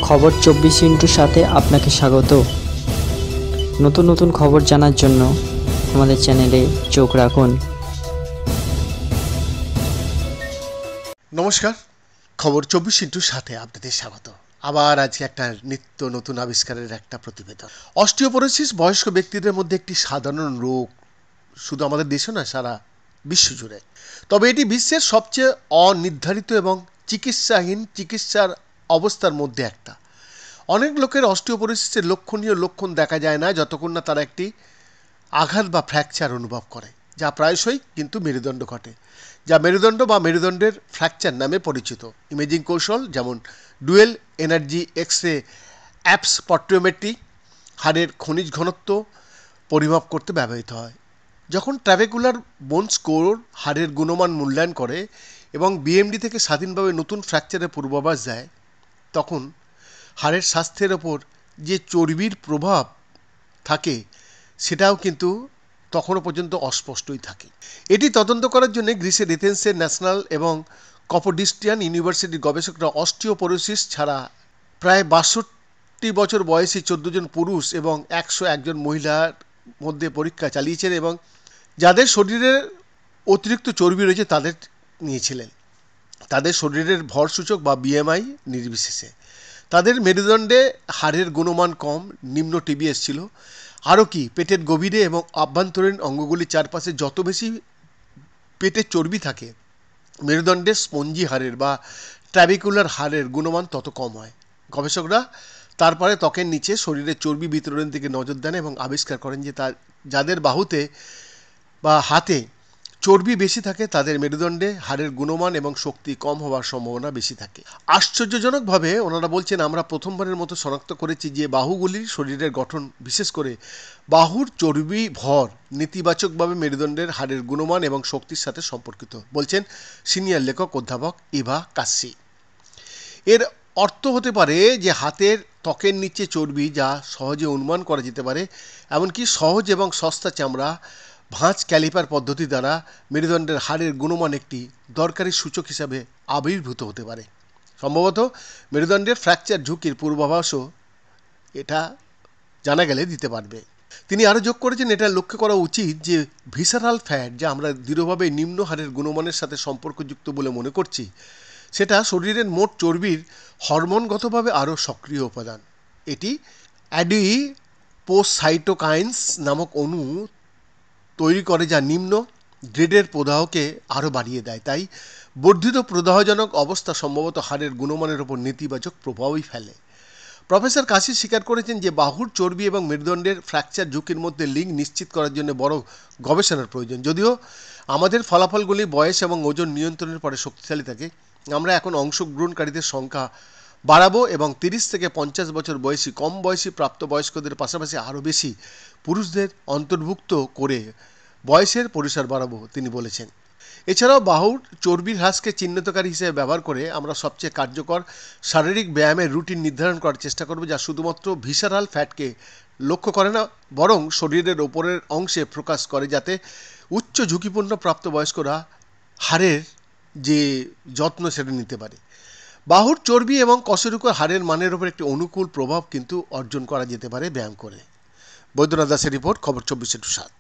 খবর 24 সাথে আপনাকে স্বাগত। নতুন নতুন খবর জানার জন্য আমাদের চ্যানেলে চোখ রাখুন। নমস্কার, খবর 24 সাথে আপনাদের স্বাগত। আবার আজকে একটা নিত্য নতুন আবিষ্কারের একটা প্রতিবেদন। অস্টিওপোরোসিস বয়স্ক ব্যক্তিদের মধ্যে একটি সাধারণ রোগ, শুধু আমাদের দেশে না, সারা বিশ্বজুড়ে। তবে এটি বিশ্বের সবচেয়ে অনির্ধারিত এবং চিকিৎসার অবস্থার মধ্যে একটা। অনেক লোকের অস্টিওপোরোসিসের লক্ষণীয় লক্ষণ দেখা যায় না যতক্ষণ না তারা একটি আঘাত বা ফ্র্যাকচার অনুভব করে, যা প্রায়শই কিন্তু মেরুদণ্ড ঘটে, যা মেরুদণ্ড বা মেরুদণ্ডের ফ্র্যাকচার নামে পরিচিত। ইমেজিং কৌশল যেমন ডুয়েল এনার্জি এক্স-রে অ্যাবসপট্রিওমেট্রি হাড়ের খনিজ ঘনত্ব পরিমাপ করতে ব্যবহৃত হয়। যখন ট্র্যাবেকুলার বোন স্কোর হাড়ের গুণমান মূল্যায়ন করে এবং বিএমডি থেকে স্বাধীনভাবে নতুন ফ্র্যাকচারের পূর্বাভাস দেয়, তখন হাড়ের স্বাস্থ্যের ওপর যে চর্বির প্রভাব থাকে সেটাও কিন্তু তখনও পর্যন্ত অস্পষ্টই থাকে। এটি তদন্ত করার জন্য গ্রিসের এথেন্সের ন্যাশনাল এবং কপোডিস্টিয়ান ইউনিভার্সিটির গবেষকরা অস্টিওপোরোসিস ছাড়া প্রায় 62 বছর বয়সী 14 জন পুরুষ এবং 101 জন মহিলার মধ্যে পরীক্ষা চালিয়েছেন এবং যাদের শরীরে অতিরিক্ত চর্বি রয়েছে তাদের নিয়েছিলেন। তাদের শরীরের ভর সূচক বা বিএমআই নির্বিশেষে তাদের মেরুদণ্ডে হাড়ের গুণমান কম, নিম্ন টিবিএস ছিল। আরও কি, পেটের গভীরে এবং আভ্যন্তরীণ অঙ্গগুলির চারপাশে যত বেশি পেটের চর্বি থাকে, মেরুদণ্ডের স্পঞ্জি হাড়ের বা ট্র্যাবিকুলার হাড়ের গুণমান তত কম হয়। গবেষকরা তারপরে ত্বকের নিচে শরীরের চর্বি বিতরণের দিকে নজর দেন এবং আবিষ্কার করেন যে যাদের বাহুতে বা হাতে চর্বি বেশি থাকে তাদের মেরুদণ্ডে হাড়ের গুণমান এবং শক্তি কম হওয়ার সম্ভাবনা বেশি থাকে। আশ্চর্যজনকভাবে ওনারা বলছেন, আমরা প্রথমবারের মতো শনাক্ত করেছি যে বাহুগুলির শরীরের গঠন, বিশেষ করে বাহুর চর্বি ভর, নেতিবাচকভাবে মেরুদণ্ডের হাড়ের গুণমান এবং শক্তির সাথে সম্পর্কিত, বলছেন সিনিয়র লেখক অধ্যাপক ইভা কাসি। এর অর্থ হতে পারে যে হাতের ত্বকের নিচে চর্বি, যা সহজে অনুমান করা যেতে পারে, এমনকি সহজ এবং সস্তা চামড়া ভাঁজ ক্যালিপার পদ্ধতি দ্বারা মেরুদণ্ডের হাড়ের গুণমান একটি দরকারি সূচক হিসাবে আবির্ভূত হতে পারে। সম্ভবত মেরুদণ্ডের ফ্র্যাকচার ঝুঁকির পূর্বাভাসও এটা জানা গেলে দিতে পারবে। তিনি আরও যোগ করেছেন, এটা লক্ষ্য করা উচিত যে ভিসারাল ফ্যাট, যা আমরা দৃঢ়ভাবে নিম্ন হাড়ের গুণমানের সাথে সম্পর্কযুক্ত বলে মনে করছি, সেটা শরীরের মোট চর্বির হরমোনগতভাবে আরও সক্রিয় উপাদান। এটি অ্যাডিপোসাইটোকাইনস নামক অণু তৈরি করে, যা নিম্ন গ্রেডের প্রদাহকে আরও বাড়িয়ে দেয়। তাই বর্ধিত প্রদাহজনক অবস্থা সম্ভবত হাড়ের গুণমানের ওপর নেতিবাচক প্রভাবই ফেলে। প্রফেসর কাশি স্বীকার করেছেন যে বাহুর চর্বি এবং মেরুদণ্ডের ফ্র্যাকচার ঝুঁকির মধ্যে লিঙ্ক নিশ্চিত করার জন্য বড় গবেষণার প্রয়োজন। যদিও আমাদের ফলাফলগুলি বয়স এবং ওজন নিয়ন্ত্রণের পরে শক্তিশালী থাকে, আমরা এখন অংশগ্রহণকারীদের সংখ্যা বাড়াবো এবং 30 থেকে 50 বছর বয়সী কম বয়সী প্রাপ্তবয়স্কদের পাশাপাশি আরও বেশি পুরুষদের অন্তর্ভুক্ত করে বয়সের পরিসর বাড়াবো, তিনি বলেছেন। এছাড়াও বাহুর চর্বির হ্রাসকে চিহ্নিতকারী হিসেবে ব্যবহার করে আমরা সবচেয়ে কার্যকর শারীরিক ব্যায়ামের রুটিন নির্ধারণ করার চেষ্টা করব, যা শুধুমাত্র ভিসারাল ফ্যাটকে লক্ষ্য করে না, বরং শরীরের ওপরের অংশে প্রকাশ করে, যাতে উচ্চ ঝুঁকিপূর্ণ প্রাপ্তবয়স্করা হাড়ের যে যত্ন সেটা নিতে পারে। বাহুর চর্বি এবং কশেরুকর হাড়ের মানের ওপর একটি অনুকূল প্রভাব কিন্তু অর্জন করা যেতে পারে ব্যায়াম করে। বৈদ্যনাথ দাসের রিপোর্ট, খবর 24/7।